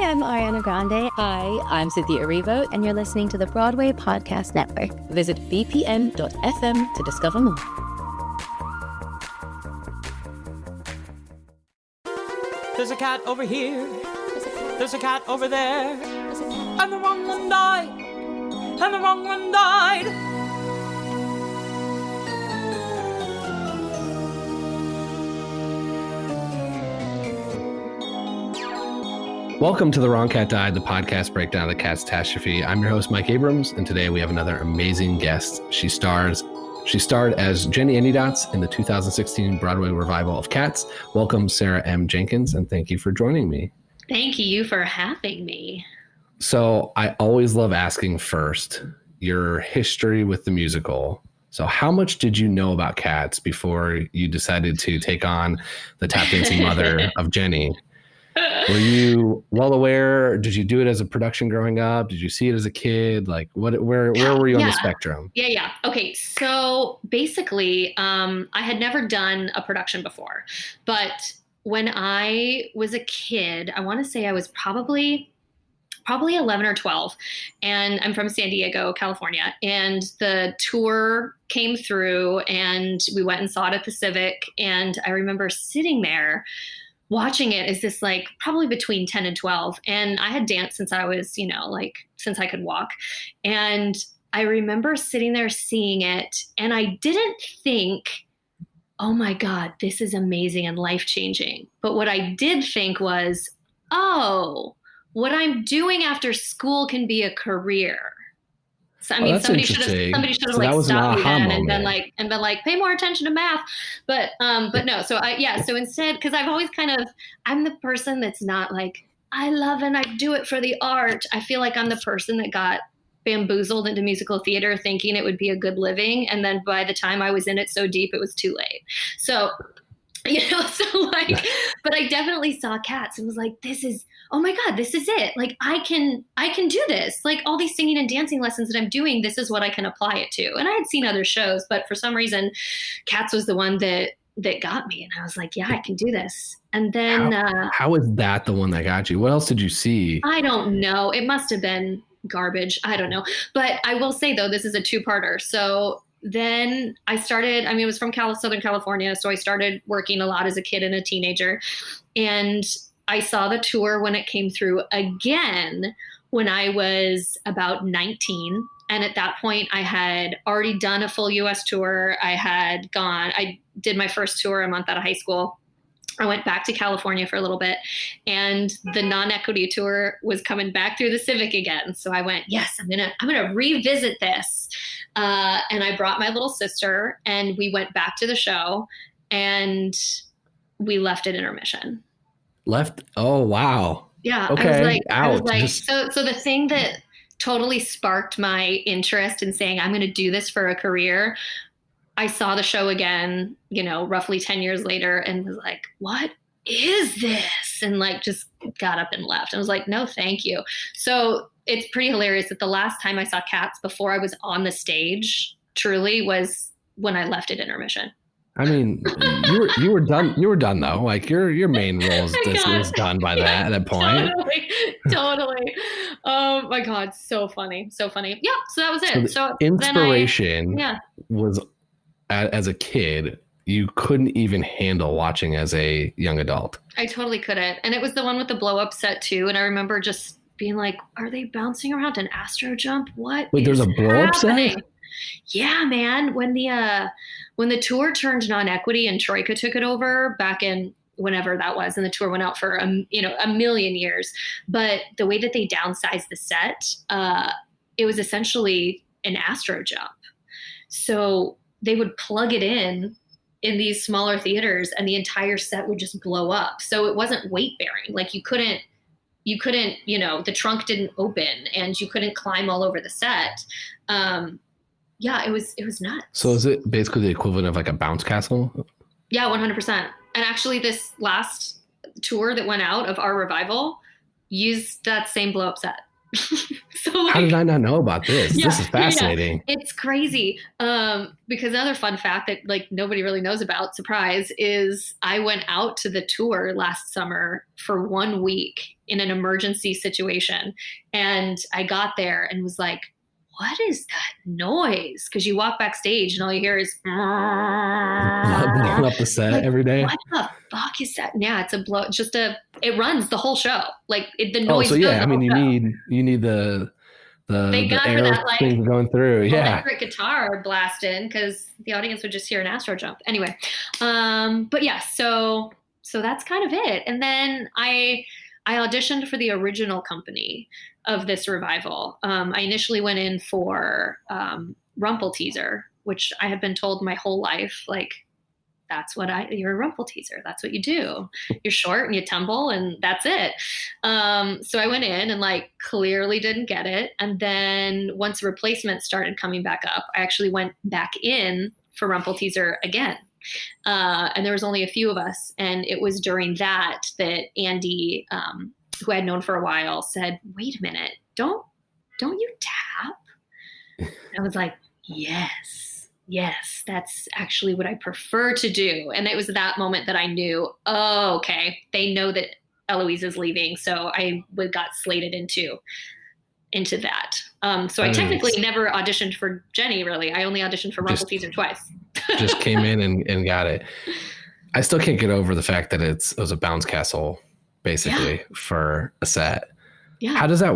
I'm Ariana Grande. Hi, I'm Cynthia Erivo. And you're listening to the Broadway Podcast Network. Visit bpn.fm to discover more. There's a cat over here. There's a cat over there. And the wrong one died. And the wrong one died. Welcome to The Wrong Cat Died, the podcast breakdown of the catastrophe. I'm your host, Mike Abrams, and today we have another amazing guest. She starred as Jennyanydots in the 2016 Broadway revival of Cats. Welcome, Sarah M. Jenkins, and thank you for joining me. Thank you for having me. So I always love asking first your history with the musical. So how much did you know about Cats before you decided to take on the tap dancing mother of Jenny? Were you well aware? Did you do it as a production growing up? Did you see it as a kid? Like, where were you on the spectrum? Yeah. Okay, so basically, I had never done a production before, but when I was a kid, I want to say I was probably 11 or 12, and I'm from San Diego, California, and the tour came through, and we went and saw it at the Civic, and I remember sitting there watching it as this, like, probably between 10 and 12. And I had danced since I was, since I could walk. And I remember sitting there seeing it, and I didn't think, oh my God, this is amazing and life-changing. But what I did think was, oh, what I'm doing after school can be a career. So, I mean, somebody should have so like stopped me then moment. and been like, pay more attention to math. But no. So so instead, because I've always I'm the person that's not like, I love and I do it for the art. I feel like I'm the person that got bamboozled into musical theater thinking it would be a good living. And then by the time I was in it so deep, it was too late. So, but I definitely saw Cats and was like, oh my God, this is it. Like, I can do this. Like, all these singing and dancing lessons that I'm doing, this is what I can apply it to. And I had seen other shows, but for some reason, Cats was the one that got me. And I was like, yeah, I can do this. And then how is that the one that got you? What else did you see? I don't know. It must have been garbage. I don't know. But I will say, though, this is a two-parter. So then I started, it was from Southern California. So I started working a lot as a kid and a teenager. And I saw the tour when it came through again when I was about 19. And at that point, I had already done a full US tour. I did my first tour a month out of high school. I went back to California for a little bit, and the non-equity tour was coming back through the Civic again. So I went, yes, I'm gonna revisit this. And I brought my little sister, and we went back to the show, and we left at intermission. Left? Oh, wow. Yeah. Okay. I was like, so the thing that totally sparked my interest in saying, I'm going to do this for a career, I saw the show again, roughly 10 years later, and was like, what is this? And just got up and left. I was like, no, thank you. So it's pretty hilarious that the last time I saw Cats before I was on the stage truly was when I left at intermission. I mean, you were done. You were done though. Like your main role is done by that point. Totally. Oh my God, so funny. Yeah. So that was it. So inspiration was as a kid. You couldn't even handle watching as a young adult. I totally couldn't, and it was the one with the blow up set too. And I remember just being like, "Are they bouncing around an astro jump? What? Wait, there's a blow up set? Yeah, man. When the tour turned non-equity and Troika took it over back in whenever that was, and the tour went out for a million years. But the way that they downsized the set, it was essentially an astro jump. So they would plug it in these smaller theaters, and the entire set would just blow up. So it wasn't weight bearing. Like you couldn't, the trunk didn't open, and you couldn't climb all over the set. Yeah, it was nuts. So is it basically the equivalent of like a bounce castle? Yeah, 100%. And actually this last tour that went out of our revival used that same blow up set. So how did I not know about this? This is fascinating. Yeah. It's crazy. Because another fun fact that like nobody really knows about, surprise, is I went out to the tour last summer for 1 week in an emergency situation. And I got there and was like, what is that noise? Because you walk backstage and all you hear is blowing up the set every day. What the fuck is that? Yeah, it's a blow. It runs the whole show. Like the noise. Oh, so yeah, I mean, you need the air that, like, thing going through. Yeah, electric guitar blasting because the audience would just hear an Astro jump. Anyway, but yeah, so that's kind of it. And then I auditioned for the original company of this revival. I initially went in for Rumpleteazer, which I had been told my whole life, like, you're a Rumpleteazer. That's what you do. You're short and you tumble and that's it. So I went in and like clearly didn't get it. And then once replacements started coming back up, I actually went back in for Rumpleteazer again. And there was only a few of us. And it was during that Andy, who I had known for a while, said, wait a minute, don't you tap? I was like, yes, that's actually what I prefer to do. And it was that moment that I knew, oh, okay, they know that Eloise is leaving. So I got slated into that. So I technically never auditioned for Jenny, really. I only auditioned for Rumpleteazer twice. Just came in and got it. I still can't get over the fact that it was a bounce castle, basically, for a set. Yeah. How does that,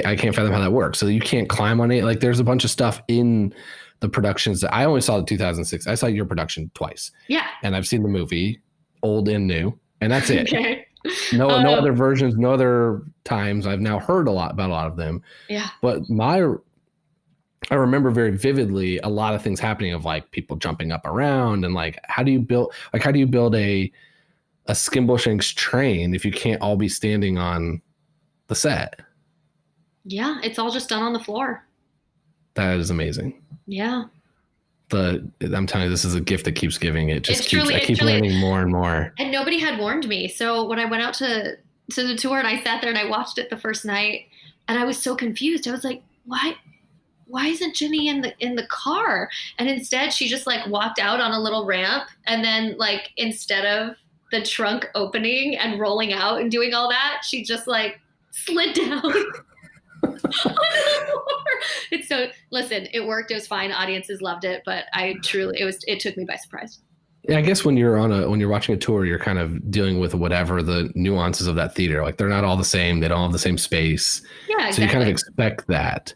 I can't fathom how that works. So you can't climb on it. Like there's a bunch of stuff in the productions that I only saw the 2006. I saw your production twice. Yeah. And I've seen the movie, old and new, and that's it. Okay. No other versions, no other times. I've now heard about a lot of them. Yeah. But I remember very vividly a lot of things happening of like people jumping up around and like, how do you build a Skimbleshanks train if you can't all be standing on the set? Yeah. It's all just done on the floor. That is amazing. Yeah. I'm telling you, this is a gift that keeps giving. I keep learning more and more. And nobody had warned me. So when I went out to the tour and I sat there and I watched it the first night and I was so confused. I was like, why isn't Jenny in the car? And instead she just like walked out on a little ramp. And then like, instead of the trunk opening and rolling out and doing all that, she just like slid down. Listen, it worked. It was fine. Audiences loved it, but it took me by surprise. Yeah, I guess when you're watching a tour, you're kind of dealing with whatever the nuances of that theater. Like they're not all the same. They don't have the same space. Yeah, exactly. So you kind of expect that.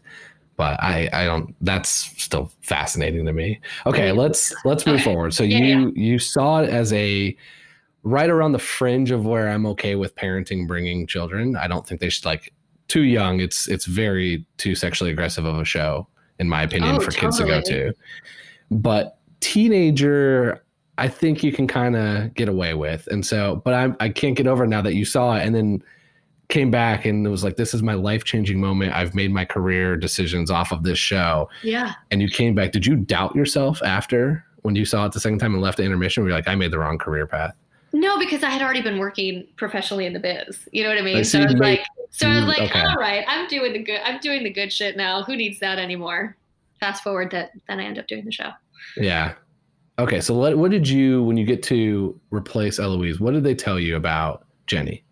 But I don't. That's still fascinating to me. Okay, let's move forward. So you saw it as right around the fringe of where I'm okay with parenting, bringing children. I don't think they should like. Too young. It's very too sexually aggressive of a show, in my opinion, for kids to go to. But teenager, I think you can kind of get away with. And so, but I can't get over now that you saw it and then came back and it was like, this is my life-changing moment. I've made my career decisions off of this show. Yeah. And you came back. Did you doubt yourself after when you saw it the second time and left the intermission? Where you're like, I made the wrong career path. No, because I had already been working professionally in the biz. You know what I mean? So I was like, okay. All right, I'm doing the good shit now. Who needs that anymore? Fast forward then I end up doing the show. Yeah. Okay. So what did you, when you get to replace Eloise, what did they tell you about Jenny?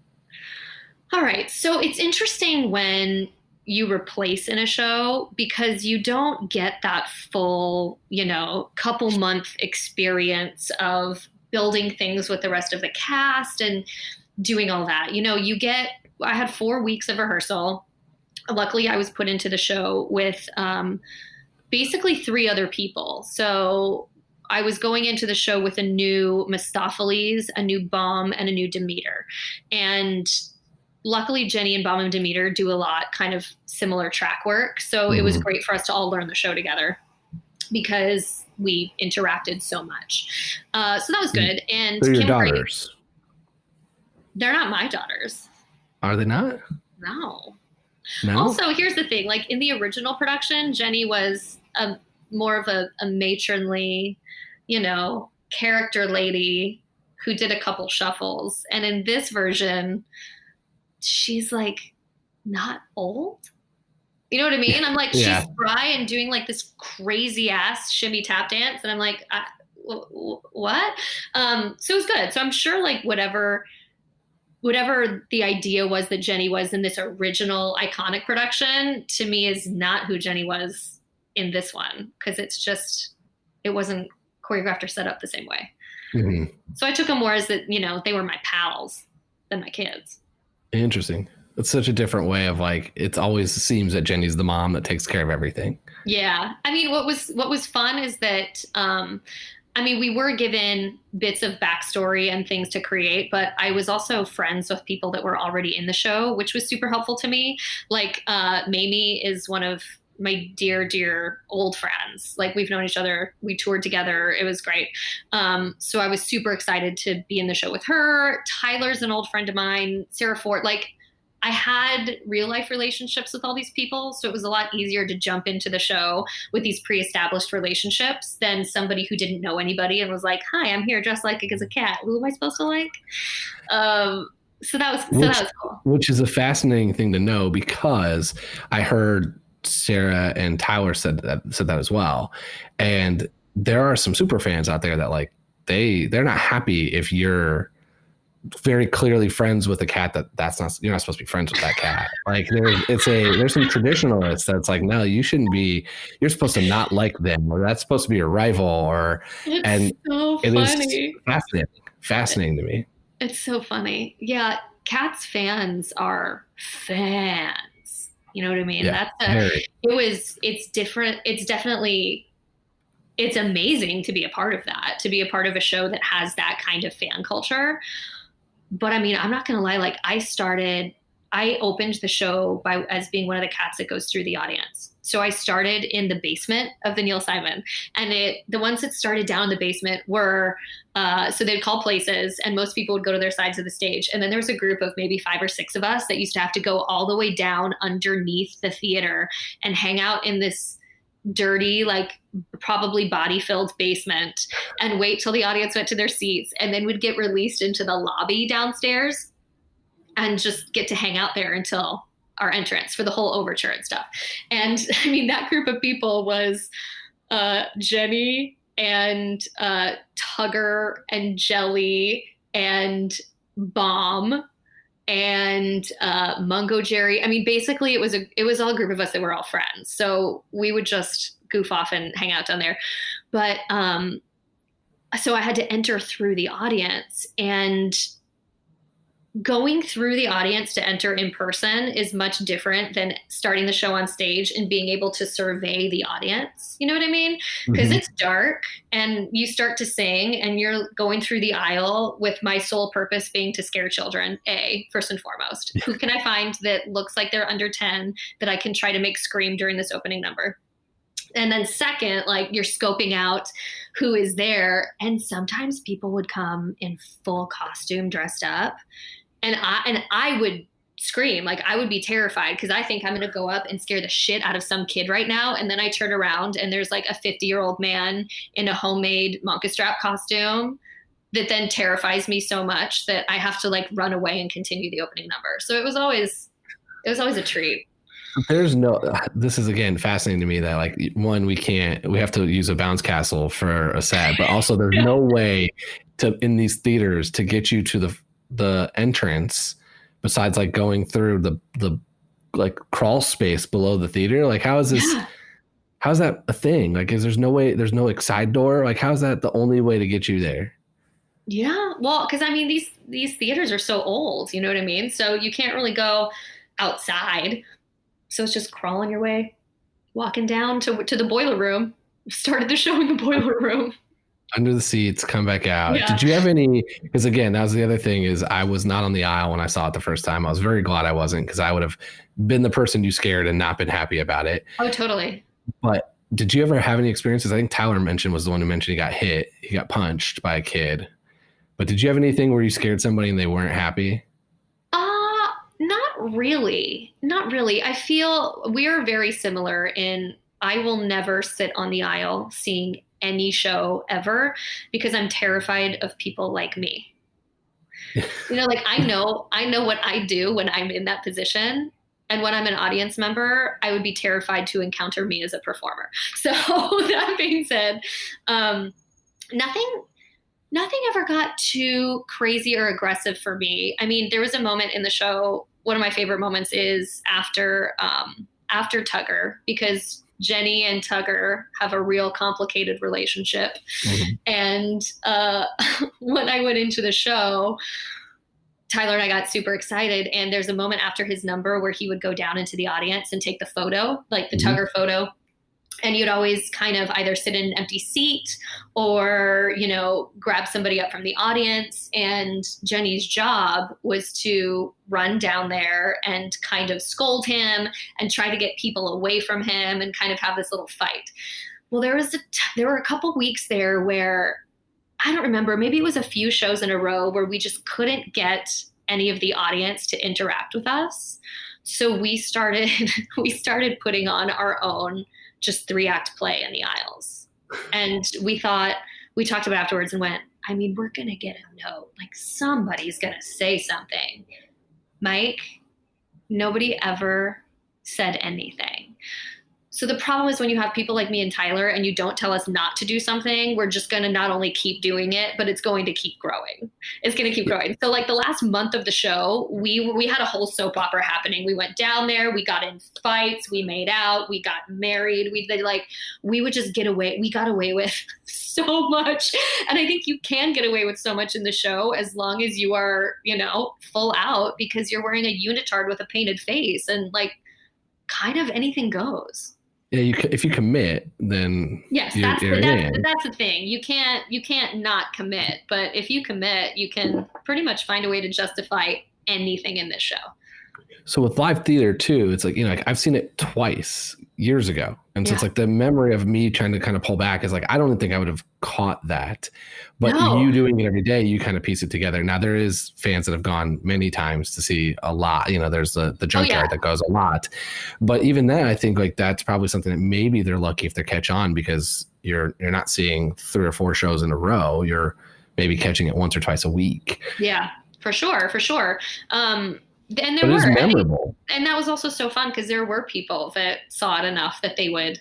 All right. So it's interesting when you replace in a show because you don't get that full, couple month experience of building things with the rest of the cast and doing all that. I had 4 weeks of rehearsal. Luckily, I was put into the show with basically 3 other people. So I was going into the show with a new Mistopheles, a new Baum, and a new Demeter. And luckily, Jenny and Baum and Demeter do a lot kind of similar track work. So it was great for us to all learn the show together because we interacted so much. So that was good. And they're your daughters. They're not my daughters. Are they not? No. Also, here's the thing. Like in the original production, Jenny was more of a matronly, character lady who did a couple shuffles. And in this version, she's like not old. You know what I mean? I'm like, Yeah. she's spry and doing like this crazy ass shimmy tap dance. And I'm like, what? So it was good. So I'm sure like whatever the idea was that Jenny was in this original iconic production, to me is not who Jenny was in this one. Cause it wasn't choreographed or set up the same way. Mm-hmm. So I took them more as that, they were my pals than my kids. Interesting. It's such a different way of like, it always seems that Jenny's the mom that takes care of everything. Yeah. I mean, what was fun is that, we were given bits of backstory and things to create, but I was also friends with people that were already in the show, which was super helpful to me. Like, Mamie is one of my dear, dear old friends. Like, we've known each other. We toured together. It was great. So I was super excited to be in the show with her. Tyler's an old friend of mine. Sarah Ford, like, I had real life relationships with all these people. So it was a lot easier to jump into the show with these pre-established relationships than somebody who didn't know anybody and was like, hi, I'm here dressed like as a cat. Who am I supposed to like? So that was cool. Which is a fascinating thing to know, because I heard Sarah and Tyler said that as well. And there are some super fans out there that like, they're not happy if you're very clearly friends with a cat you're not supposed to be friends with that cat. Like there's some traditionalists that's like, no, you shouldn't be, you're supposed to not like them, or that's supposed to be a rival, It's so funny. It is fascinating to me. It's so funny. Yeah. Cats fans are fans. You know what I mean? Yeah, it's different. It's amazing to be a part of that, to be a part of a show that has that kind of fan culture. But I mean, I'm not going to lie. Like, I opened the show as being one of the cats that goes through the audience. So I started in the basement of the Neil Simon, and the ones that started down in the basement were, so they'd call places and most people would go to their sides of the stage. And then there was a group of maybe 5 or 6 of us that used to have to go all the way down underneath the theater and hang out in this dirty, like probably body filled basement and wait till the audience went to their seats, and then would get released into the lobby downstairs and just get to hang out there until our entrance for the whole overture and stuff. And I mean, that group of people was Jenny and Tugger and Jelly and Bomb and Mungojerrie. I mean, basically it was all a group of us that were all friends. So we would just goof off and hang out down there. But so I had to enter through the audience, and going through the audience to enter in person is much different than starting the show on stage and being able to survey the audience. You know what I mean? Because It's dark and you start to sing and you're going through the aisle with my sole purpose being to scare children, first and foremost. Who can I find that looks like they're under 10 that I can try to make scream during this opening number? And then second, like, you're scoping out who is there. And sometimes people would come in full costume dressed up. And I would scream, like I would be terrified because I think I'm going to go up and scare the shit out of some kid right now. And then I turn around and there's like a 50-year-old man in a homemade monkey strap costume that then terrifies me so much that I have to like run away and continue the opening number. So it was always a treat. This is again fascinating to me that like, one, we have to use a bounce castle for a set, but also there's no way in these theaters to get you to the entrance besides like going through the like crawl space below the theater. Like, how's that a thing? Like, there's no way, there's no like side door. Like, how's that the only way to get you there? Yeah. Well, cause I mean, these theaters are so old, you know what I mean? So you can't really go outside. So it's just crawling your way, walking down to the boiler room. Started the show in the boiler room. Under the seats, come back out. Yeah. Did you have any, because again, that was the other thing, is I was not on the aisle when I saw it the first time. I was very glad I wasn't, because I would have been the person you scared and not been happy about it. Oh, totally. But did you ever have any experiences? I think Tyler was the one who mentioned he got hit. He got punched by a kid. But did you have anything where you scared somebody and they weren't happy? Not really. Not really. I feel we are very similar in I will never sit on the aisle seeing any show ever because I'm terrified of people like me. You know, like I know what I do when I'm in that position. And when I'm an audience member, I would be terrified to encounter me as a performer. So that being said, nothing ever got too crazy or aggressive for me. I mean, there was a moment in the show, one of my favorite moments is after Tugger, because Jenny and Tugger have a real complicated relationship. Mm-hmm. And when I went into the show, Tyler and I got super excited. And there's a moment after his number where he would go down into the audience and take the photo, like the Tugger photo. And you'd always kind of either sit in an empty seat or, you know, grab somebody up from the audience. And Jenny's job was to run down there and kind of scold him and try to get people away from him and kind of have this little fight. Well, there were a couple weeks there where, I don't remember, maybe it was a few shows in a row where we just couldn't get any of the audience to interact with us. So we started putting on our own just 3-act play in the aisles. And we talked about it afterwards and went, I mean, we're going to get a note. Like, somebody's going to say something. Mike, nobody ever said anything. So the problem is when you have people like me and Tyler and you don't tell us not to do something, we're just going to not only keep doing it, but it's going to keep growing. It's going to keep growing. So like the last month of the show, we had a whole soap opera happening. We went down there, we got in fights, we made out, we got married. We would just get away. We got away with so much. And I think you can get away with so much in the show as long as you are, you know, full out, because you're wearing a unitard with a painted face and like kind of anything goes. Yeah, if you commit, then yes, that's the thing. You can't not commit, but if you commit, you can pretty much find a way to justify anything in this show. So with live theater too, it's like, you know, like I've seen it twice years ago. And so it's like the memory of me trying to kind of pull back is like, I don't think I would have caught that, but you doing it every day, you kind of piece it together. Now there is fans that have gone many times to see a lot, you know, there's the junkyard that goes a lot, but even then I think like that's probably something that maybe they're lucky if they catch on, because you're not seeing 3 or 4 shows in a row. You're maybe catching it once or twice a week. Yeah, for sure. And there were memorable. And that was also so fun because there were people that saw it enough that they would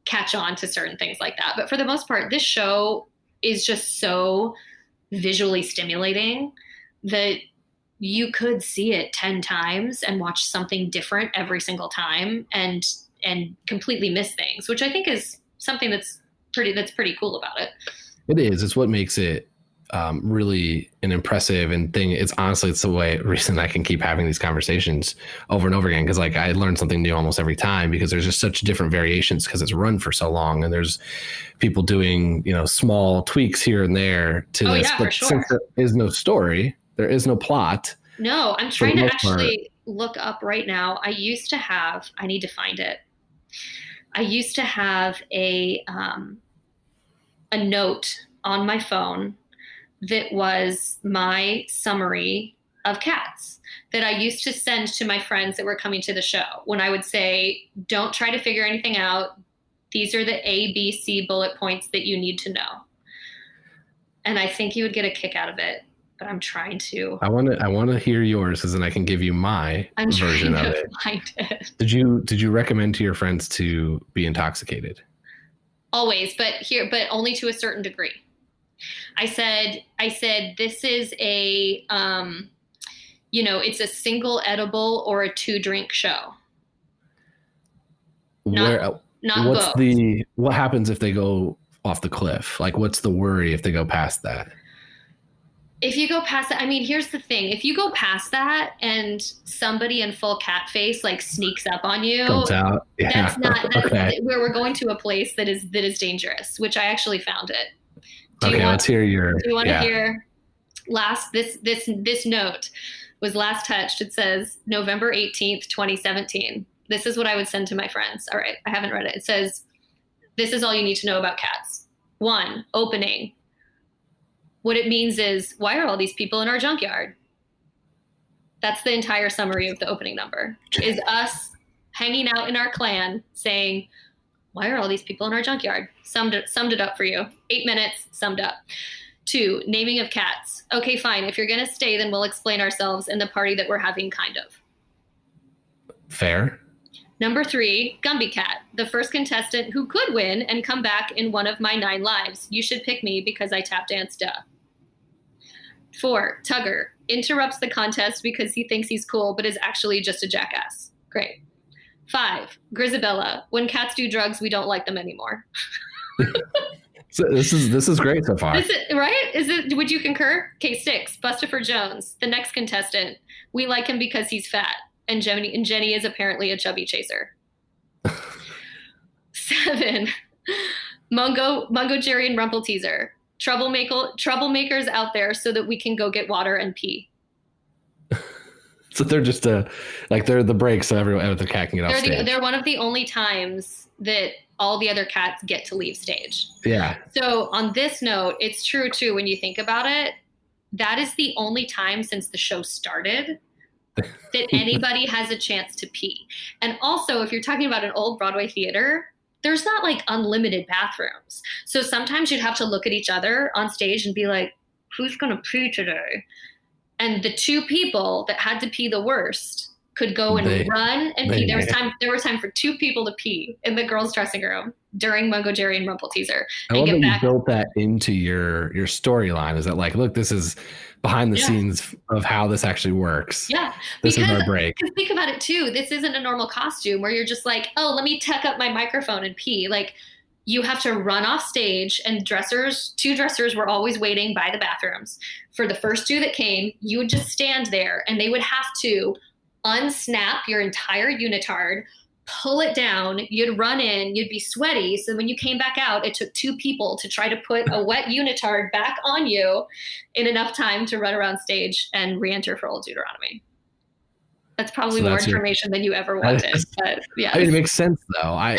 catch on to certain things like that. But for the most part, this show is just so visually stimulating that you could see it 10 times and watch something different every single time and completely miss things, which I think is something that's pretty cool about it. It is. It's what makes it really an impressive and thing. It's the reason I can keep having these conversations over and over again. Cause like I learn something new almost every time because there's just such different variations because it's run for so long and there's people doing, you know, small tweaks here and there to this, but since there is no story, there is no plot. No, I'm trying to actually look up right now. I need to find it. I used to have a note on my phone that was my summary of Cats that I used to send to my friends that were coming to the show when I would say, don't try to figure anything out. These are the A, B, C bullet points that you need to know. And I think you would get a kick out of it, but I'm trying to. I want to hear yours because then I can give you my version of it. Find it. Did you recommend to your friends to be intoxicated? Always, but only to a certain degree. I said, this is a, it's a single edible or a 2-drink show. Not both. What happens if they go off the cliff? Like, what's the worry if they go past that? If you go past that, I mean, here's the thing. If you go past that and somebody in full cat face like sneaks up on you, comes out. Yeah. That's where we're going to a place that is dangerous, which I actually found it. Let's hear your. Do you want to hear this note was last touched. It says November 18th, 2017. This is what I would send to my friends. All right. I haven't read it. It says, this is all you need to know about Cats. 1, opening. What it means is, why are all these people in our junkyard? That's the entire summary of the opening number, is us hanging out in our clan saying, why are all these people in our junkyard? Summed it up for you. 8 minutes, summed up. 2, naming of Cats. Okay, fine. If you're going to stay, then we'll explain ourselves in the party that we're having, kind of. Fair. Number 3, Gumby Cat, the first contestant who could win and come back in one of my 9 lives. You should pick me because I tap dance, duh. 4, Tugger, interrupts the contest because he thinks he's cool but is actually just a jackass. Great. 5, Grisabella, when cats do drugs, we don't like them anymore. So this is great so far. Is it right? Would you concur? Okay, 6, Bustopher Jones, the next contestant. We like him because he's fat. And Jenny is apparently a chubby chaser. 7, Mungojerrie and Rumpleteazer. Troublemakers out there so that we can go get water and pee. So they're just they're the break so everyone the cat can get off stage. They're one of the only times that all the other cats get to leave stage. Yeah. So on this note, it's true too when you think about it. That is the only time since the show started that anybody has a chance to pee. And also, if you're talking about an old Broadway theater, there's not like unlimited bathrooms. So sometimes you'd have to look at each other on stage and be like, who's going to pee today? And the 2 people that had to pee the worst could go and run and pee. There was time for 2 people to pee in the girls' dressing room during Mungojerrie and Rumpleteazer. I love that you built that into your storyline. Is that like, look, this is behind the scenes of how this actually works. Yeah. This is our break. Because think about it too. This isn't a normal costume where you're just like, oh, let me tuck up my microphone and pee. Like, you have to run off stage, and 2 dressers were always waiting by the bathrooms. For the first 2 that came, you would just stand there and they would have to unsnap your entire unitard, pull it down, you'd run in, you'd be sweaty. So when you came back out, it took 2 people to try to put a wet unitard back on you in enough time to run around stage and re-enter for Old Deuteronomy. That's probably more information than you ever wanted. But yeah. I mean, it makes sense though.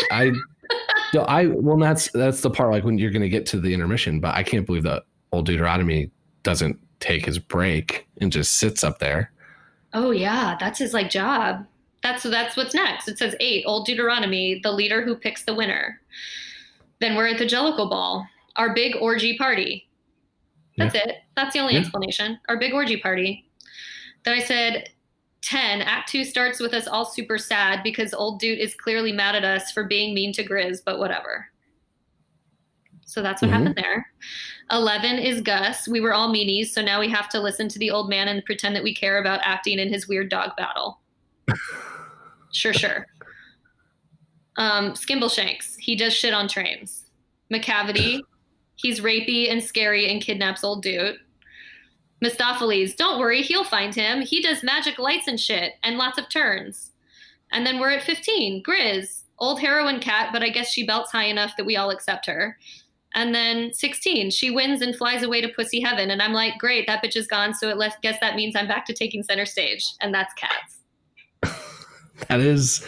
That's the part like when you're going to get to the intermission, but I can't believe that Old Deuteronomy doesn't take his break and just sits up there. Oh yeah, that's his like job. That's what's next. It says 8, Old Deuteronomy, the leader who picks the winner. Then we're at the Jellicle Ball, our big orgy party. That's it. That's the only explanation. Our big orgy party. Then I said 10, Act 2 starts with us all super sad because Old Dude is clearly mad at us for being mean to Grizz, but whatever. So that's what happened there. 11 is Gus. We were all meanies, so now we have to listen to the old man and pretend that we care about acting in his weird dog battle. Sure. Skimbleshanks. He does shit on trains. McCavity. He's rapey and scary and kidnaps Old Dude. Mistopheles. Don't worry, he'll find him. He does magic lights and shit and lots of turns. And then we're at 15. Grizz. Old heroine cat, but I guess she belts high enough that we all accept her. And then 16, she wins and flies away to pussy heaven. And I'm like, great, that bitch is gone. So guess that means I'm back to taking center stage. And that's Cats. That is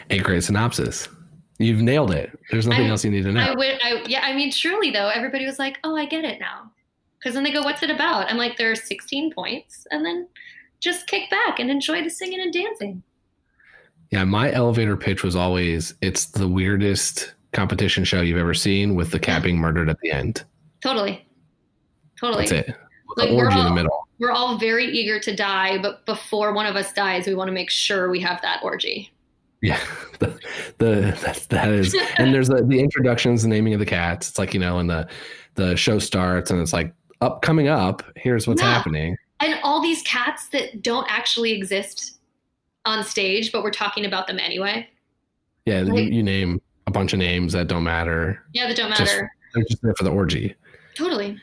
a great synopsis. You've nailed it. There's nothing else you need to know. I mean, truly though, everybody was like, oh, I get it now. Because then they go, what's it about? I'm like, there are 16 points. And then just kick back and enjoy the singing and dancing. Yeah, my elevator pitch was always, it's the weirdest competition show you've ever seen with the cat being murdered at the end. Totally. That's it. With Like the orgy in the middle. We're all very eager to die, but before one of us dies, we want to make sure we have that orgy. Yeah, that is. And there's the introductions, the naming of the cats. It's like, and the show starts and it's like, coming up, here's what's happening. And all these cats that don't actually exist on stage, but we're talking about them anyway. Yeah, like, you name a bunch of names that don't matter. Yeah, that don't matter. They're just there for the orgy. Totally.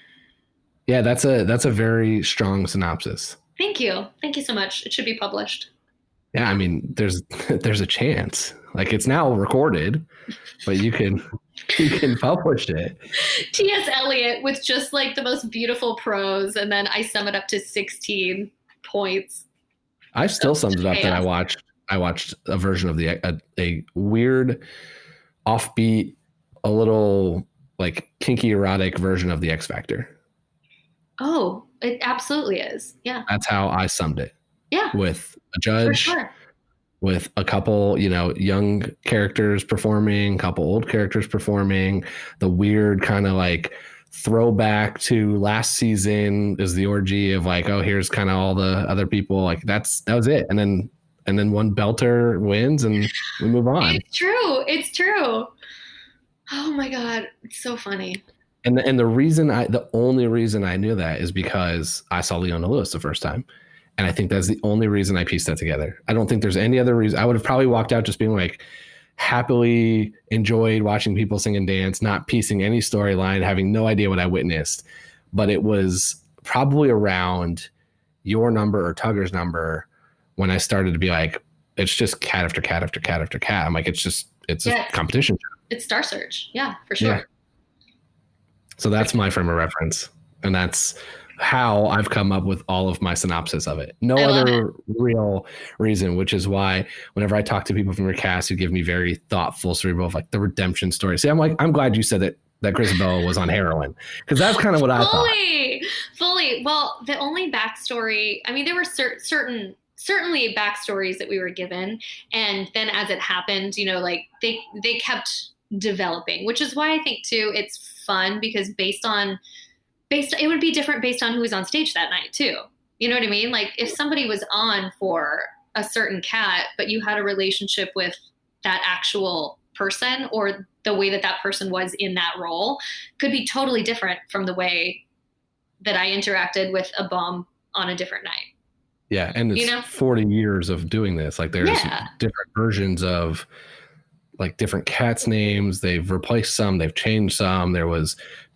Yeah, that's a very strong synopsis. Thank you so much. It should be published. Yeah, I mean, there's a chance. Like, it's now recorded, but you can publish it. T.S. Eliot with just like the most beautiful prose, and then I sum it up to 16 points. I still summed it up that I watched a version of a weird, offbeat, a little like kinky erotic version of the X Factor. Oh, it absolutely is. Yeah. That's how I summed it. Yeah. With a judge, with a couple, young characters performing, a couple old characters performing, the weird kind of like throwback to last season is the orgy of like, oh, here's kind of all the other people. Like that was it. And then and then one belter wins and we move on. It's true. It's true. Oh my God. It's so funny. And the only reason I knew that is because I saw Leona Lewis the first time. And I think that's the only reason I pieced that together. I don't think there's any other reason. I would have probably walked out just being like, happily enjoyed watching people sing and dance, not piecing any storyline, having no idea what I witnessed. But it was probably around your number or Tugger's number when I started to be like, it's just cat after cat after cat after cat. I'm like, it's a competition. It's Star Search. Yeah, for sure. Yeah. So that's my frame of reference. And that's how I've come up with all of my synopsis of it. No other real reason, which is why whenever I talk to people from your cast who give me very thoughtful, cerebral, like the redemption story. See, I'm glad you said that Grisabella was on heroin, because that's kind of what I thought. Fully. Well, the only backstory, I mean, there were certainly backstories that we were given. And then as it happened, like they kept developing, which is why I think too, it's fun because it would be different based on who was on stage that night too. You know what I mean? Like if somebody was on for a certain cat, but you had a relationship with that actual person, or the way that person was in that role could be totally different from the way that I interacted with a bum on a different night. Yeah. And it's 40 years of doing this. Like there's different versions of like different cats' names. They've replaced some, they've changed some.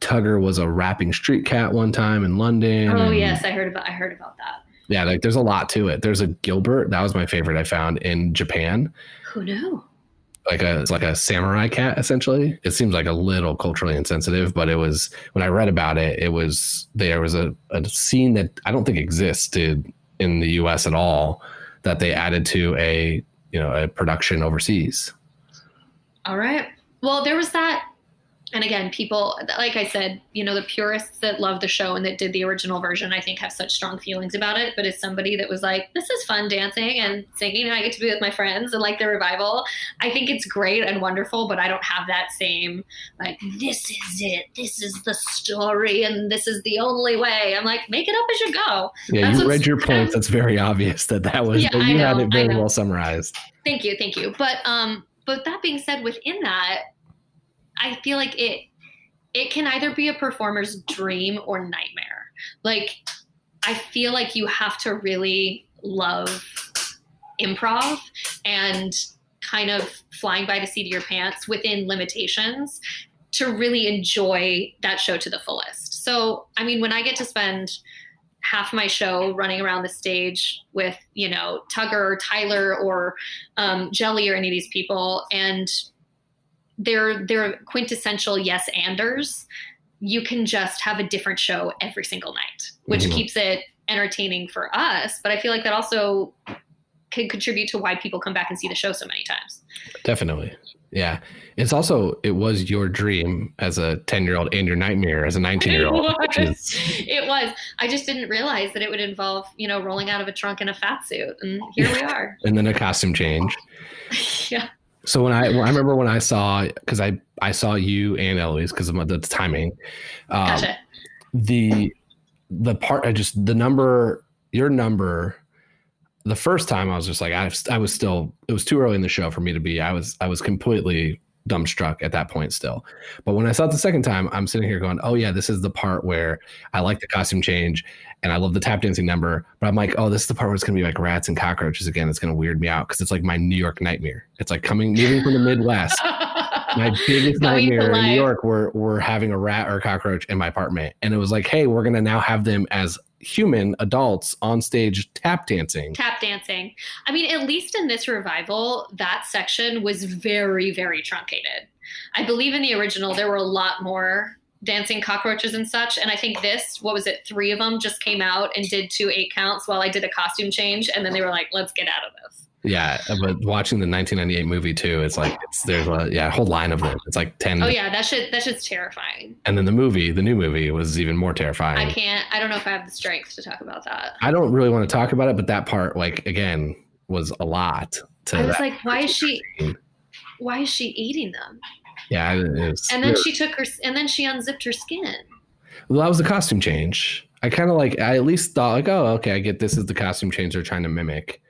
Tugger was a rapping street cat one time in London. Oh yes, I heard about that. Yeah, like there's a lot to it. There's a Gilbert, that was my favorite I found in Japan. Who knew? It's like a samurai cat essentially. It seems like a little culturally insensitive, but it was, when I read about it, there was a scene that I don't think existed in the US at all that they added to a production overseas. All right. Well, there was that. And again, people, like I said, the purists that love the show and that did the original version, I think have such strong feelings about it. But as somebody that was like, this is fun dancing and singing and I get to be with my friends and like the revival, I think it's great and wonderful, but I don't have that same, like, this is it. This is the story and this is the only way. I'm like, make it up as you go. Yeah, you read your points. That's very obvious that was, but you had it very well summarized. Thank you. But that being said, within that, I feel like it can either be a performer's dream or nightmare. Like, I feel like you have to really love improv and kind of flying by the seat of your pants within limitations to really enjoy that show to the fullest. So, I mean, when I get to spend half my show running around the stage with, Tugger or Tyler or Jelly or any of these people, and they're quintessential yes-anders, you can just have a different show every single night, which keeps it entertaining for us. But I feel like that also can contribute to why people come back and see the show so many times. Definitely. Yeah. It was your dream as a 10-year-old and your nightmare as a 19-year-old. It was. I just didn't realize that it would involve, rolling out of a trunk in a fat suit. And here we are. And then a costume change. Yeah. So I remember when I saw, because I saw you and Eloise because of the timing. Gotcha. The part, your number, the first time I was just like, I was still, it was too early in the show for me to be, I was completely dumbstruck at that point still. But when I saw it the second time, I'm sitting here going, oh yeah, this is the part where I like the costume change and I love the tap dancing number, but I'm like, oh, this is the part where it's going to be like rats and cockroaches again. It's going to weird me out because it's like my New York nightmare. It's like moving from the Midwest. My biggest nightmare in New York were having a rat or a cockroach in my apartment. And it was like, hey, we're going to now have them as human adults on stage tap dancing. I mean, at least in this revival, that section was very, very truncated. I believe in the original, there were a lot more dancing cockroaches and such. And I think 3 of them just came out and did 2 8 counts while I did a costume change. And then they were like, let's get out of this. Yeah, but watching the 1998 movie too, it's like there's a whole line of them. It's like 10. Oh yeah, that shit's terrifying. And then the new movie was even more terrifying. I don't know if I have the strength to talk about that. I don't really want to talk about it, but that part, like, again, was a lot. I was like, why is she eating them? Yeah, it was. And then she unzipped her skin. Well, that was the costume change. I at least thought like, oh, okay, I get this is the costume change they're trying to mimic.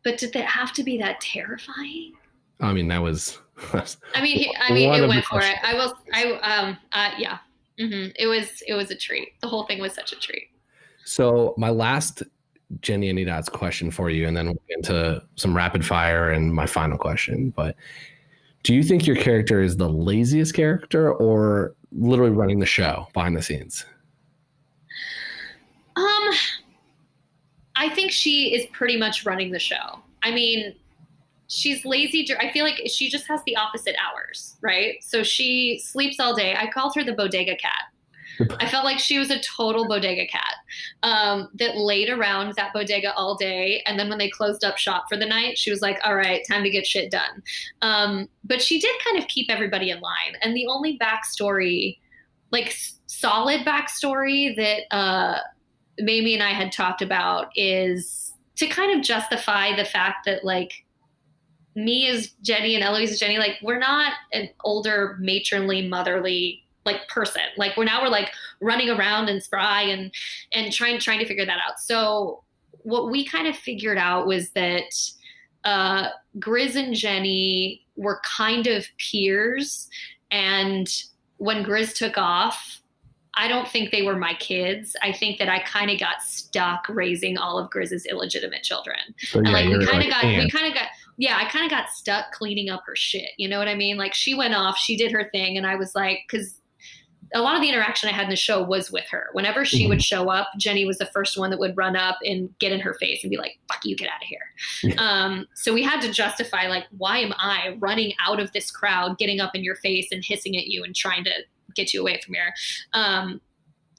But did that have to be that terrifying? I mean, that was. I mean, it went for it. Yeah. It was a treat. The whole thing was such a treat. So my last Jennyanydots question for you, and then we'll get into some rapid fire and my final question. But do you think your character is the laziest character or literally running the show behind the scenes? I think she is pretty much running the show. I mean, she's lazy. I feel like she just has the opposite hours, right? So she sleeps all day. I called her the bodega cat. I felt like she was a total bodega cat that laid around that bodega all day. And then when they closed up shop for the night, she was like, all right, time to get shit done. But she did kind of keep everybody in line. And the only backstory, like solid backstory that Mamie and I had talked about is to kind of justify the fact that like me as Jenny and Eloise as Jenny, like we're not an older matronly motherly like person. Like we're like running around and spry and trying to figure that out. So what we kind of figured out was that Grizz and Jenny were kind of peers. And when Grizz took off, I don't think they were my kids. I think that I kind of got stuck raising all of Grizz's illegitimate children. So, and yeah, like I kind of got stuck cleaning up her shit. You know what I mean? Like she went off, she did her thing. And I was like, cause a lot of the interaction I had in the show was with her. Whenever she would show up, Jenny was the first one that would run up and get in her face and be like, fuck you, get out of here. So we had to justify like, why am I running out of this crowd, getting up in your face and hissing at you and trying to get you away from here.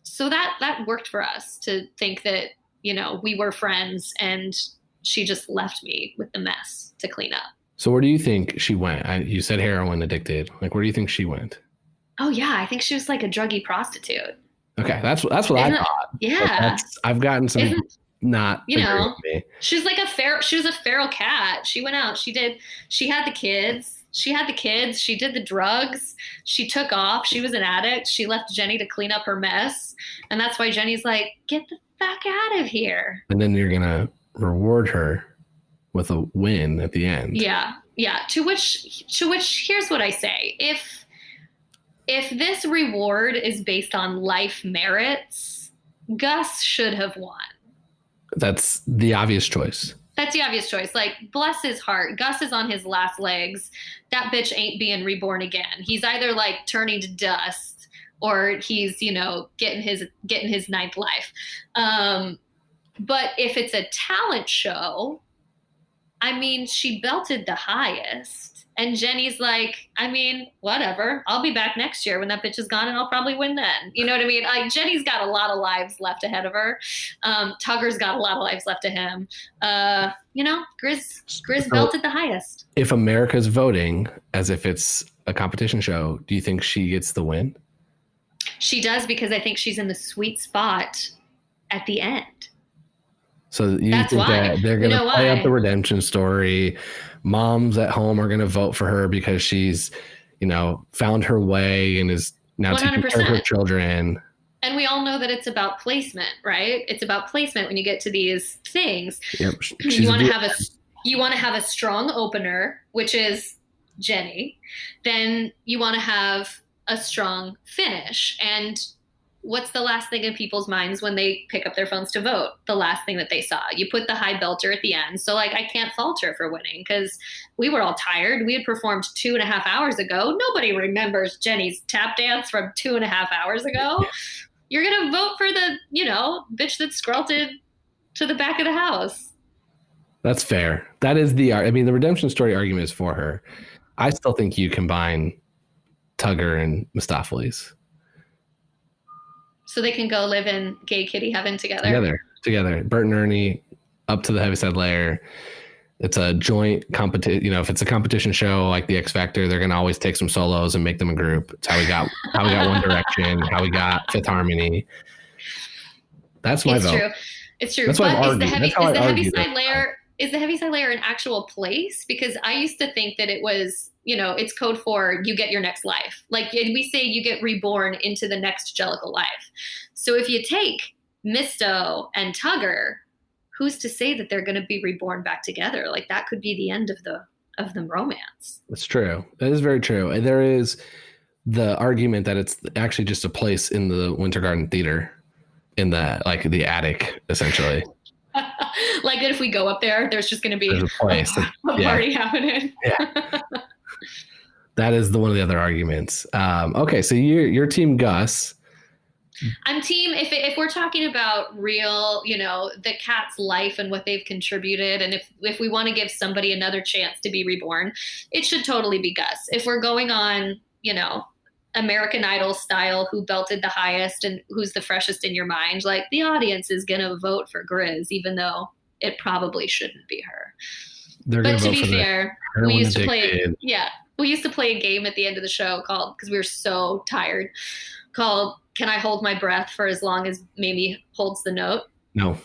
So that worked for us to think that, you know, we were friends and she just left me with the mess to clean up. So where do you think she went? You said heroin addicted. Like, where do you think she went? Oh yeah. I think she was like a druggy prostitute. Okay. That's what I thought. Yeah. I've gotten some not, you know, she's like she was a feral cat. She went out, she had the kids. She did the drugs. She took off. She was an addict. She left Jenny to clean up her mess. And that's why Jenny's like, get the fuck out of here. And then you're going to reward her with a win at the end. Yeah. Yeah. To which here's what I say. If this reward is based on life merits, Gus should have won. That's the obvious choice. That's the obvious choice. Like, bless his heart. Gus is on his last legs. That bitch ain't being reborn again. He's either like turning to dust or he's, you know, getting his ninth life. But if it's a talent show, I mean, she belted the highest. And Jenny's like, I mean, whatever. I'll be back next year when that bitch is gone and I'll probably win then. You know what I mean? Like, Jenny's got a lot of lives left ahead of her. Tugger's got a lot of lives left to him. You know, Grizz belted the highest. If America's voting as if it's a competition show, do you think she gets the win? She does, because I think she's in the sweet spot at the end. So you think that they're going to play up the redemption story. Moms at home are going to vote for her because she's, you know, found her way and is now 100%. Taking care of her children. And we all know that it's about placement, right? It's about placement when you get to these things. Yep. You want to have a strong opener, which is Jenny. Then you want to have a strong finish. And what's the last thing in people's minds when they pick up their phones to vote? The last thing that they saw. You put the high belter at the end. So like, I can't fault her for winning because we were all tired. We had performed 2.5 hours ago. Nobody remembers Jenny's tap dance from 2.5 hours ago. You're going to vote for the, you know, bitch that scrolted to the back of the house. That's fair. That is the redemption story argument is for her. I still think you combine Tugger and Mistopheles. So they can go live in gay kitty heaven together. Together. Bert and Ernie up to the Heaviside Layer. It's a joint competition. You know, if it's a competition show like the X Factor, they're going to always take some solos and make them a group. It's how we got One Direction, how we got Fifth Harmony. That's my vote. It's true. That's but is the Heaviside Layer an actual place? Because I used to think that it was, you know, it's code for you get your next life. Like we say you get reborn into the next Jellicle life. So if you take Misto and Tugger, who's to say that they're going to be reborn back together? Like that could be the end of the romance. That's true. That is very true. And there is the argument that it's actually just a place in the Winter Garden Theater, in the like the attic, essentially. Like that if we go up there, there's just going to be a place. a party happening. Yeah. That is one of the other arguments. Okay, so you're Team Gus. I'm team, if we're talking about real, the cat's life and what they've contributed, and if we want to give somebody another chance to be reborn, it should totally be Gus. If we're going on, American Idol style, who belted the highest and who's the freshest in your mind, like the audience is going to vote for Grizz, even though it probably shouldn't be her. But to be fair, we used to play a game at the end of the show because we were so tired, called Can I Hold My Breath for as long as Mamie holds the note? No.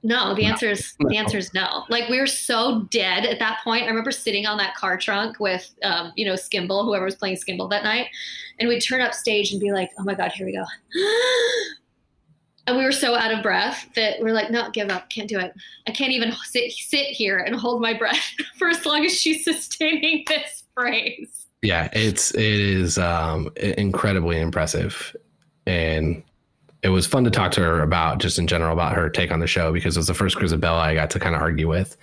No, the answer is no. Like we were so dead at that point. I remember sitting on that car trunk with, Skimble, whoever was playing Skimble that night. And we'd turn up stage and be like, oh my God, here we go. And we were so out of breath that we're like, no, give up. Can't do it. I can't even sit here and hold my breath for as long as she's sustaining this phrase. Yeah, it is incredibly impressive. And it was fun to talk to her about, just in general, about her take on the show, because it was the first Grizabella I got to kind of argue with.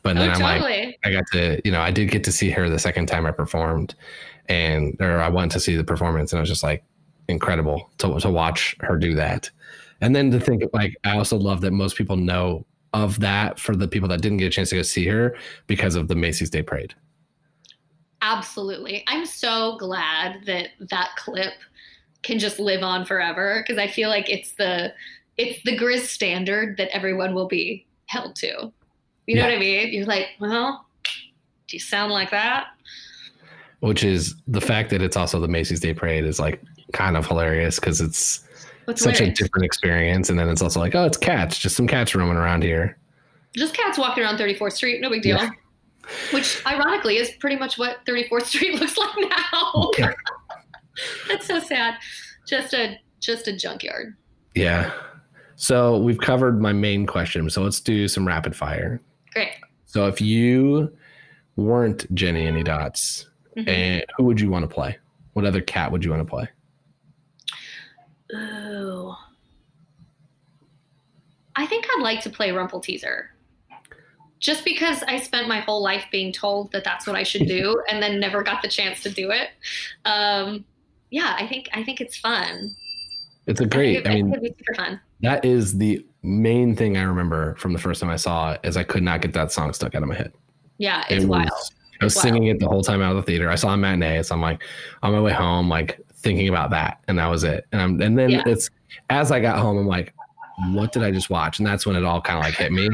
But then I did get to see her the second time I performed, or I went to see the performance, and it was just like incredible to watch her do that. And then to think, like, I also love that most people know of that for the people that didn't get a chance to go see her because of the Macy's Day Parade. Absolutely. I'm so glad that clip can just live on forever, because I feel like it's the Grizz standard that everyone will be held to. You know what I mean? You're like, well, do you sound like that? Which is the fact that it's also the Macy's Day Parade is like kind of hilarious, because it's such a different experience. And then it's also like, oh, it's cats, just some cats roaming around here. Just cats walking around 34th Street. No big deal. Yeah. Which ironically is pretty much what 34th Street looks like now. Yeah. That's so sad. Just a junkyard. Yeah. So we've covered my main question. So let's do some rapid fire. Great. So if you weren't Jennyanydots, and who would you want to play? What other cat would you want to play? Ooh. I think I'd like to play Rumpleteazer. Just because I spent my whole life being told that that's what I should do and then never got the chance to do it. I think it's fun. It's a great, I mean, it'd be super fun. That is the main thing I remember from the first time I saw it, is I could not get that song stuck out of my head. Yeah, it's wild. I was singing it the whole time out of the theater. I saw a matinee, so I'm like on my way home, like thinking about that, and that was it. And then it's, as I got home, I'm like, what did I just watch? And that's when it all kind of like hit me.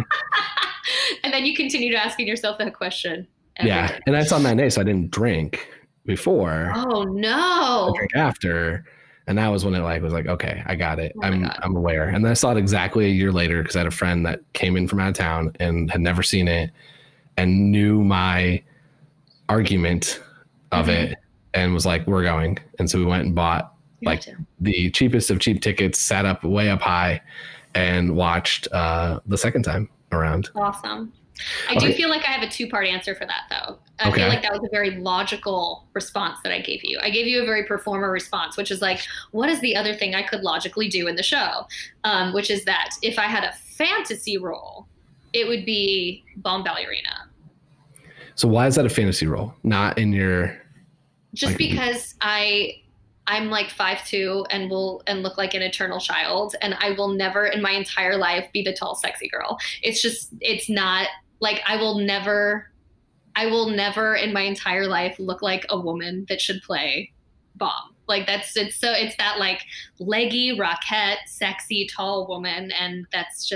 And then you continued asking yourself that question. Yeah, and I saw matinee, so I didn't drink before. Oh no! I drank after, and that was when it was like, okay, I got it. I'm aware. And then I saw it exactly a year later, because I had a friend that came in from out of town and had never seen it and knew my argument of it and was like, we're going. And so we went and bought the cheapest of cheap tickets, sat up way up high, and watched the second time around. Awesome. I do feel like I have a two-part answer for that, though. I feel like that was a very logical response that I gave you. I gave you a very performer response, which is like, what is the other thing I could logically do in the show? Which is that if I had a fantasy role, it would be Bomb Ballerina. So why is that a fantasy role? Not in your... Just because I'm like 5'2" and look like an eternal child, and I will never in my entire life be the tall, sexy girl. It's not like I will never in my entire life look like a woman that should play Bomb. Like it's that like leggy, rockette, sexy, tall woman, and that's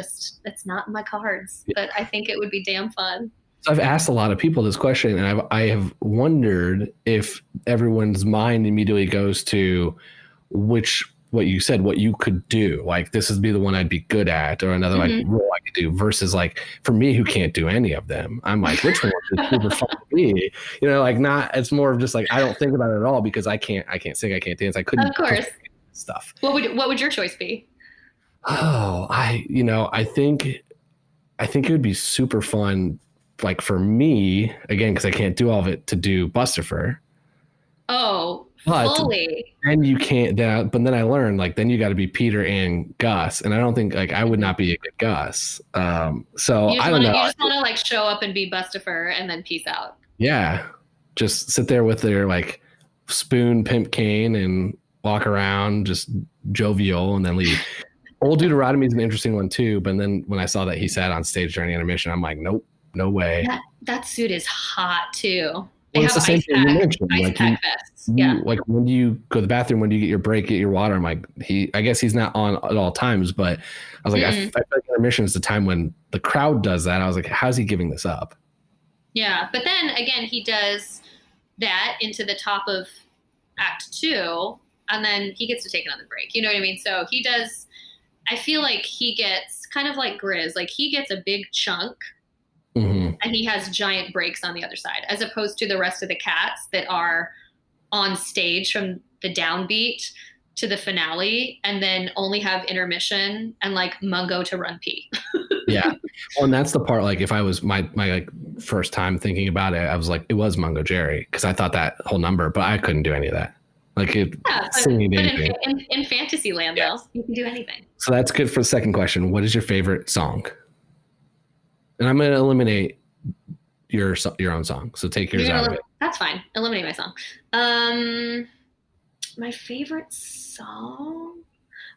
not in my cards. But I think it would be damn fun. So I've asked a lot of people this question, and I have wondered if everyone's mind immediately goes to what you said, what you could do. Like, this would be the one I'd be good at, or another like role I could do, versus like for me, who can't do any of them. I'm like, which one is super fun to be? It's more of just like, I don't think about it at all, because I can't sing, I can't dance. I couldn't. Of course. Stuff. What would your choice be? Oh, I think I think it would be super fun, like for me, again, because I can't do all of it, to do Bustifer. Oh, But fully. then you can't, but then I learned, like, then you got to be Peter and Gus. And I don't think, like, I would not be a good Gus. So I don't know. You just want to like show up and be Bustifer and then peace out. Yeah. Just sit there with their like spoon pimp cane and walk around just jovial and then leave. Old Deuteronomy is an interesting one too. But then when I saw that he sat on stage during intermission, I'm like, nope, no way. That suit is hot too. Well, it's the same thing you mentioned. Ice pack vests. Yeah. Like when you go to the bathroom, when you get your break, get your water. I'm like, I guess he's not on at all times, but I was like, I feel like intermission is the time when the crowd does that. I was like, how's he giving this up? Yeah. But then again, he does that into the top of Act 2, and then he gets to take another break. You know what I mean? So he does, I feel like he gets kind of like Grizz, like he gets a big chunk. And he has giant breaks on the other side, as opposed to the rest of the cats that are on stage from the downbeat to the finale and then only have intermission and like Mungo to run pee. Yeah. Well, and that's the part, like if I was my like first time thinking about it, I was like, it was Mungojerrie because I thought that whole number, but I couldn't do any of that. Like singing anything. In fantasy land, though, you can do anything. So that's good for the second question. What is your favorite song? And I'm going to eliminate your own song. So take yours out of it. That's fine. Eliminate my song. My favorite song?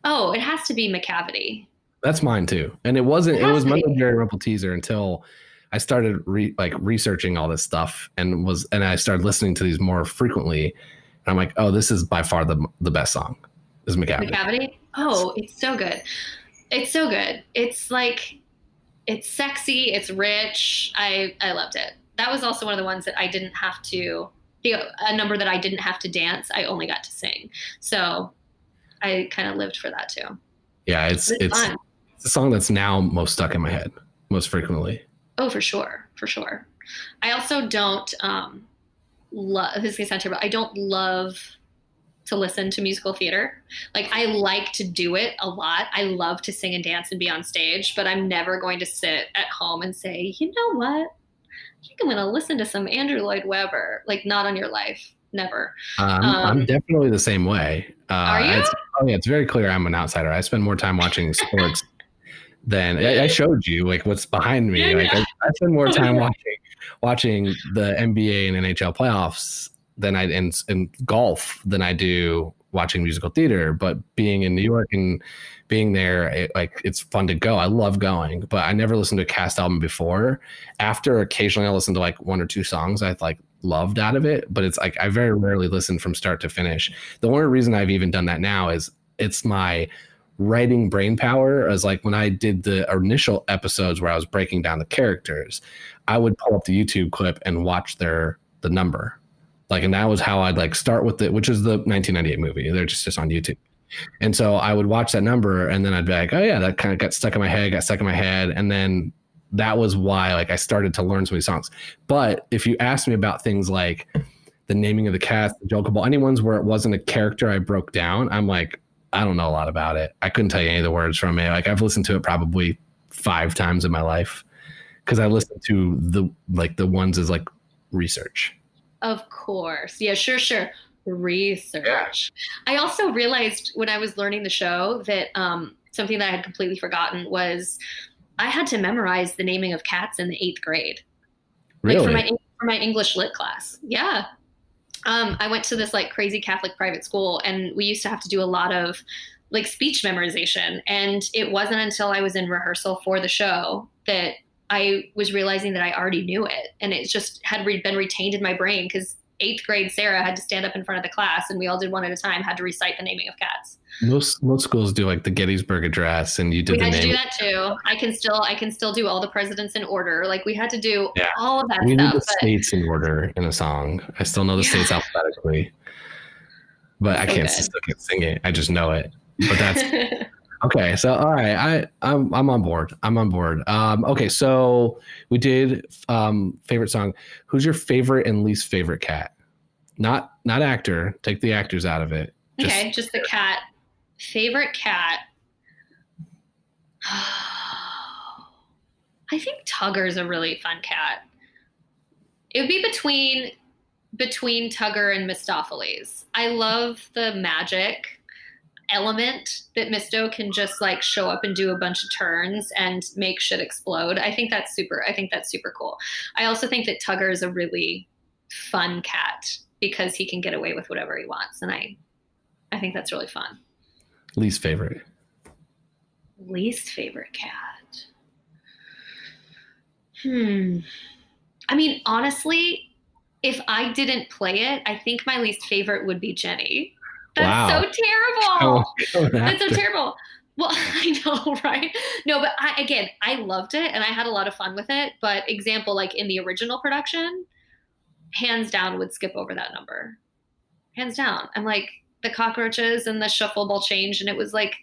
Oh, it has to be McCavity. That's mine too. And it was Mungojerrie and Rumpleteazer until I started researching all this stuff and I started listening to these more frequently. And I'm like, oh, this is by far the best song is McCavity. McCavity? Oh, it's so good. It's so good. It's like, it's sexy. It's rich. I loved it. That was also one of the ones that I didn't have to, a number that I didn't have to dance. I only got to sing. So I kind of lived for that too. Yeah, it's a song that's now most stuck in my head most frequently. Oh, for sure. For sure. I also don't love, this is going to sound terrible, I don't love to listen to musical theater. Like I like to do it a lot. I love to sing and dance and be on stage, but I'm never going to sit at home and say, you know what? I think I'm going to listen to some Andrew Lloyd Webber. Like not on your life. Never. I'm definitely the same way. Are you? It's very clear I'm an outsider. I spend more time watching sports than I showed you like what's behind me. Yeah, like yeah. I spend more time watching the NBA and NHL playoffs than in golf than I do watching musical theater. But being in New York and being there, it's fun to go. I love going, but I never listened to a cast album before. After occasionally I'll listen to like one or two songs I've like loved out of it, but it's like I very rarely listen from start to finish. The only reason I've even done that now is it's my writing brain power. As like when I did the initial episodes where I was breaking down the characters, I would pull up the YouTube clip and watch the number. Like, and that was how I'd like start with it, which is the 1998 movie. They're just on YouTube. And so I would watch that number and then I'd be like, oh yeah, that kind of got stuck in my head. And then that was why like I started to learn so many songs. But if you ask me about things like the naming of the cast, the joke ball, any ones where it wasn't a character I broke down, I'm like, I don't know a lot about it. I couldn't tell you any of the words from it. Like I've listened to it probably 5 times in my life because I listened to the ones as like research. Of course. Yeah, sure. Research. Yeah. I also realized when I was learning the show that something that I had completely forgotten was I had to memorize the naming of cats in the 8th grade. Really? Like for my English lit class. Yeah. I went to this like crazy Catholic private school and we used to have to do a lot of like speech memorization. And it wasn't until I was in rehearsal for the show that I was realizing that I already knew it. And it just had been retained in my brain because 8th grade Sarah had to stand up in front of the class and we all did one at a time, had to recite the naming of cats. Most schools do like the Gettysburg Address and you did we the had name. To do that too. I can still do all the presidents in order. Like we had to do all of that we stuff. Need the states in order in a song. I still know the states alphabetically, but I still can't sing it. I just know it. But that's okay. So all right, I'm on board. Okay, so we did favorite song. Who's your favorite and least favorite cat? Not actor. Take the actors out of it. Just the cat. Favorite cat. I think Tugger's a really fun cat. It would be between Tugger and Mistopheles. I love the magic element that Misto can just like show up and do a bunch of turns and make shit explode. I think that's super cool. I also think that Tugger is a really fun cat because he can get away with whatever he wants, and I think that's really fun. Least favorite cat. I mean, honestly, if I didn't play it, I think my least favorite would be Jenny. That's so terrible. That's so terrible. Well, I know, right? No, but I loved it and I had a lot of fun with it. But example, like in the original production, hands down would skip over that number. Hands down. I'm like, the cockroaches and the shuffle ball changed and it was like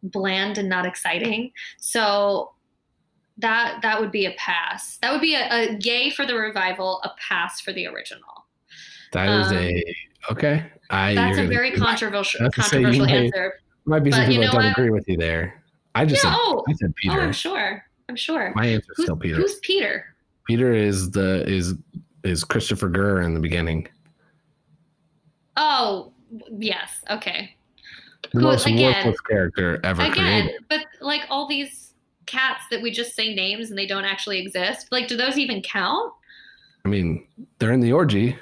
bland and not exciting. So that would be a pass. That would be a yay for the revival, a pass for the original. That is okay. That's a very controversial answer. Might be some people that don't agree with you there. I said Peter. Oh, I'm sure. My answer is still Peter. Who's Peter? Peter is Christopher Gurr in the beginning. Oh, yes. Okay. The most worthless character ever created. But like all these cats that we just say names and they don't actually exist. Like, do those even count? I mean, they're in the orgy.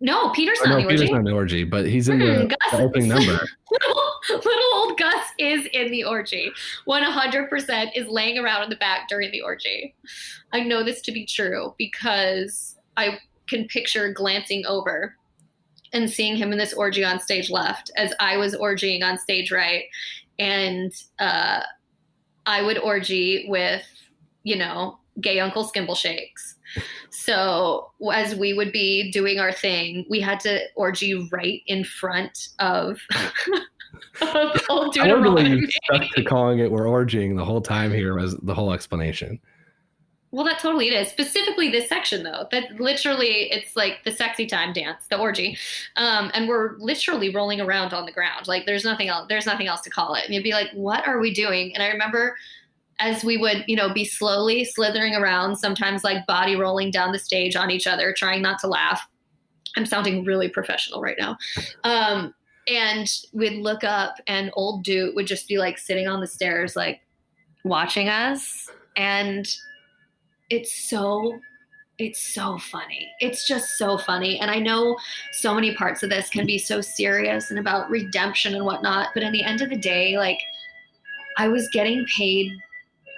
No, Peter's not in the orgy. Peter's not in the orgy, but he's in the opening number. Little old Gus is in the orgy. 100% is laying around in the back during the orgy. I know this to be true because I can picture glancing over and seeing him in this orgy on stage left as I was orgying on stage right. And I would orgy with, gay Uncle Skimble Shakes. So as we would be doing our thing, we had to orgy right in front of old Deuteronomy. I wonder why you stuck to calling it we're orgying the whole time here was the whole explanation. Well, that totally it is. Specifically this section, though. That literally, it's like the sexy time dance, the orgy. And we're literally rolling around on the ground. Like there's nothing else to call it. And you'd be like, what are we doing? And I remember as we would, be slowly slithering around, sometimes like body rolling down the stage on each other, trying not to laugh. I'm sounding really professional right now. And we'd look up and old Dude would just be like sitting on the stairs, like watching us. And it's so funny. It's just so funny. And I know so many parts of this can be so serious and about redemption and whatnot. But in the end of the day, like I was getting paid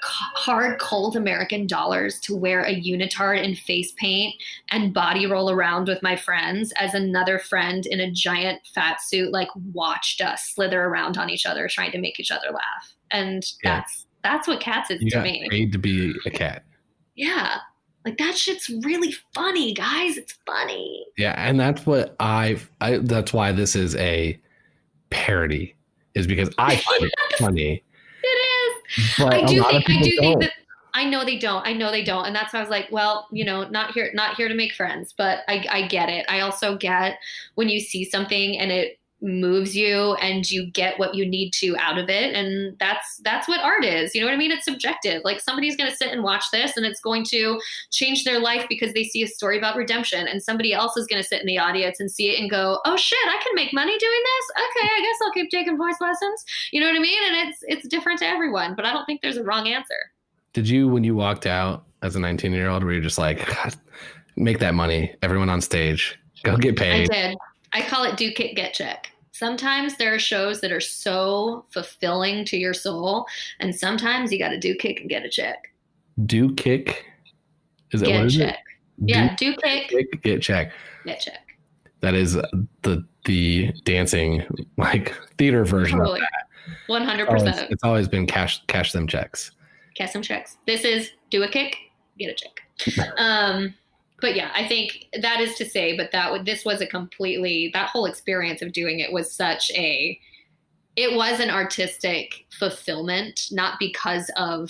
hard, cold American dollars to wear a unitard and face paint and body roll around with my friends as another friend in a giant fat suit, like watched us slither around on each other, trying to make each other laugh. And that's what Cats is to me. You got paid to be a cat. Yeah. Like that shit's really funny, guys. It's funny. Yeah. And that's what that's why this is a parody, is because I find it funny. It is. But I do think that I know they don't. And that's why I was like, well, not here to make friends, but I get it. I also get when you see something and it moves you and you get what you need to out of it. And that's what art is. You know what I mean? It's subjective. Like somebody's going to sit and watch this and it's going to change their life because they see a story about redemption, and somebody else is going to sit in the audience and see it and go, oh shit, I can make money doing this. Okay. I guess I'll keep taking voice lessons. You know what I mean? And it's different to everyone, but I don't think there's a wrong answer. Did you, when you walked out as a 19-year-old, were you just like, God, make that money, everyone on stage, go get paid? I did. I call it do kick, get check. Sometimes there are shows that are so fulfilling to your soul, and sometimes you got to do kick and get a check. Do kick? Is that get what is check. it? Yeah, do kick, get check. Get check. That is the dancing, like theater version of that. 100%. It's always been cash them checks. Cash them checks. This is do a kick, get a check. But yeah, I think that is to say, but this was that whole experience of doing it was it was an artistic fulfillment, not because of,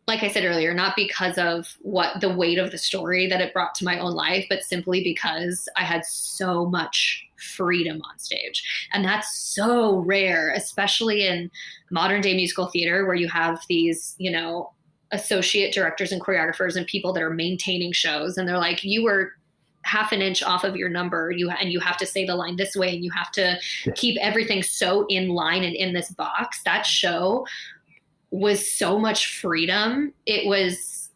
like I said earlier, not because of what the weight of the story that it brought to my own life, but simply because I had so much freedom on stage. And that's so rare, especially in modern day musical theater where you have these, associate directors and choreographers and people that are maintaining shows. And they're like, you were half an inch off of your number. You have to say the line this way, and you have to keep everything so in line and in this box. That show was so much freedom. It was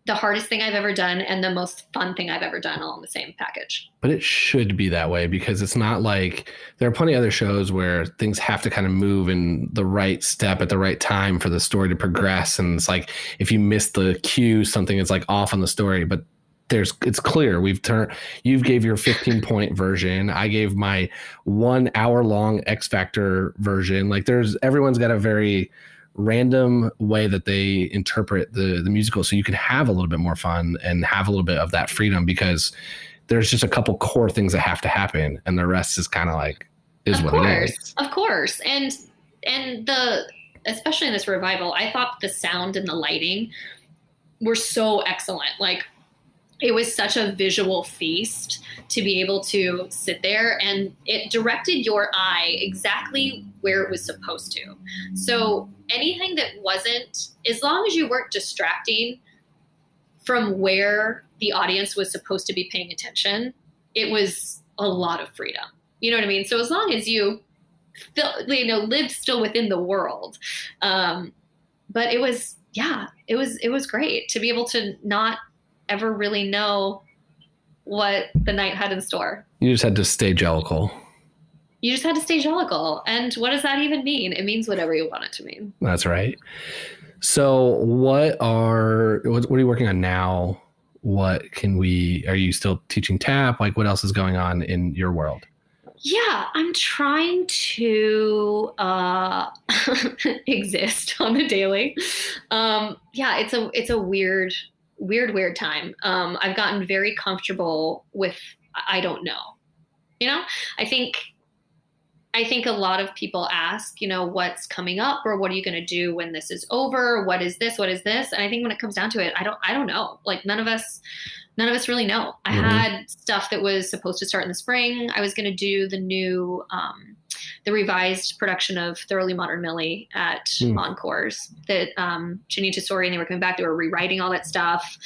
the hardest thing I've ever done and the most fun thing I've ever done all in the same package. But it should be that way, because it's not like there are plenty of other shows where things have to kind of move in the right step at the right time for the story to progress. And it's like, if you miss the cue, something is like off on the story, but it's clear. You gave your 15-point version. I gave my 1 hour long X Factor version. Like everyone's got a very random way that they interpret the musical, so you can have a little bit more fun and have a little bit of that freedom, because there's just a couple core things that have to happen, and the rest is kind of like it is. Of course. And especially in this revival, I thought the sound and the lighting were so excellent. Like, it was such a visual feast to be able to sit there, and it directed your eye exactly where it was supposed to. So anything that wasn't, as long as you weren't distracting from where the audience was supposed to be paying attention, it was a lot of freedom. You know what I mean? So as long as you lived still within the world. But it was great to be able to not ever really know what the night had in store. You just had to stay jellical. And what does that even mean? It means whatever you want it to mean. That's right. So what are you working on now? Are you still teaching tap? Like, what else is going on in your world? Yeah, I'm trying to exist on the daily. It's a weird time. I've gotten very comfortable with, I don't know. I think a lot of people ask, what's coming up, or what are you going to do when this is over? What is this? And I think when it comes down to it, I don't know. Like, none of us really know. I had stuff that was supposed to start in the spring. I was going to do the new, the revised production of Thoroughly Modern Millie at Encores that Janine Tesori and they were coming back. They were rewriting all that stuff.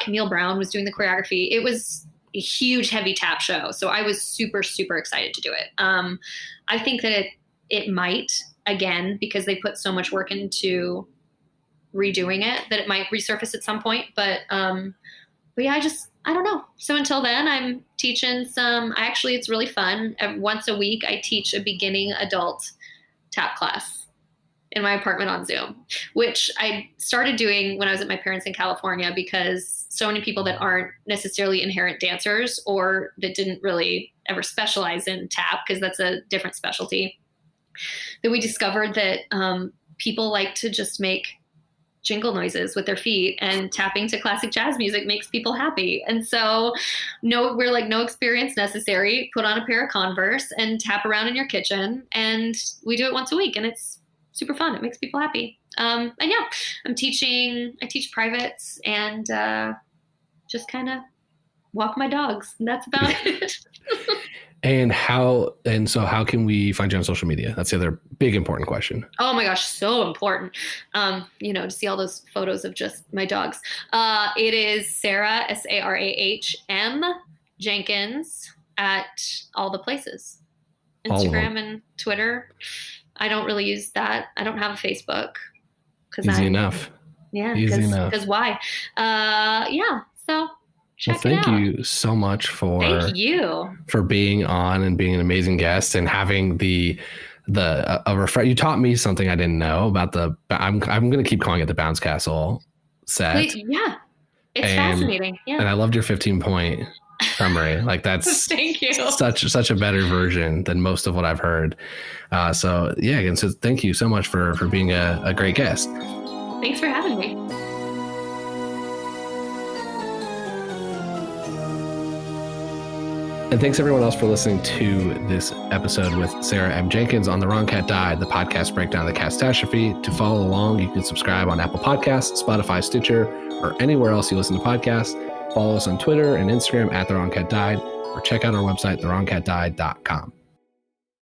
Camille Brown was doing the choreography. It was a huge, heavy tap show. So I was super, super excited to do it. I think that it might, again, because they put so much work into redoing it, that it might resurface at some point. But yeah, I don't know. So until then, I'm teaching it's really fun. Once a week, I teach a beginning adult tap class in my apartment on Zoom, which I started doing when I was at my parents' in California, because so many people that aren't necessarily inherent dancers, or that didn't really ever specialize in tap, because that's a different specialty, that we discovered that people like to just make jingle noises with their feet, and tapping to classic jazz music makes people happy. And so we're like, no experience necessary. Put on a pair of Converse and tap around in your kitchen. And we do it once a week, and it's super fun. It makes people happy. And yeah, I teach privates, and just kind of walk my dogs. And that's about it. So how can we find you on social media? That's the other big important question. Oh my gosh, so important. To see all those photos of just my dogs. It is Sarah, SARAHM Jenkins at all the places. Instagram and Twitter. I don't really use that. I don't have a Facebook. Easy enough. Yeah. Easy enough. Because why? So thank you so much for being on and being an amazing guest, and having you taught me something I didn't know about I'm going to keep calling it the Bounce Castle set. Yeah. It's fascinating. Yeah. And I loved your 15-point summary. Like, that's thank you. Such a better version than most of what I've heard. So thank you so much for being a great guest. Thanks for having me. And thanks everyone else for listening to this episode with Sarah M. Jenkins on The Wrong Cat Died, the podcast breakdown of the catastrophe. To follow along, you can subscribe on Apple Podcasts, Spotify, Stitcher, or anywhere else you listen to podcasts. Follow us on Twitter and Instagram at The Wrong Cat Died, or check out our website, thewrongcatdied.com.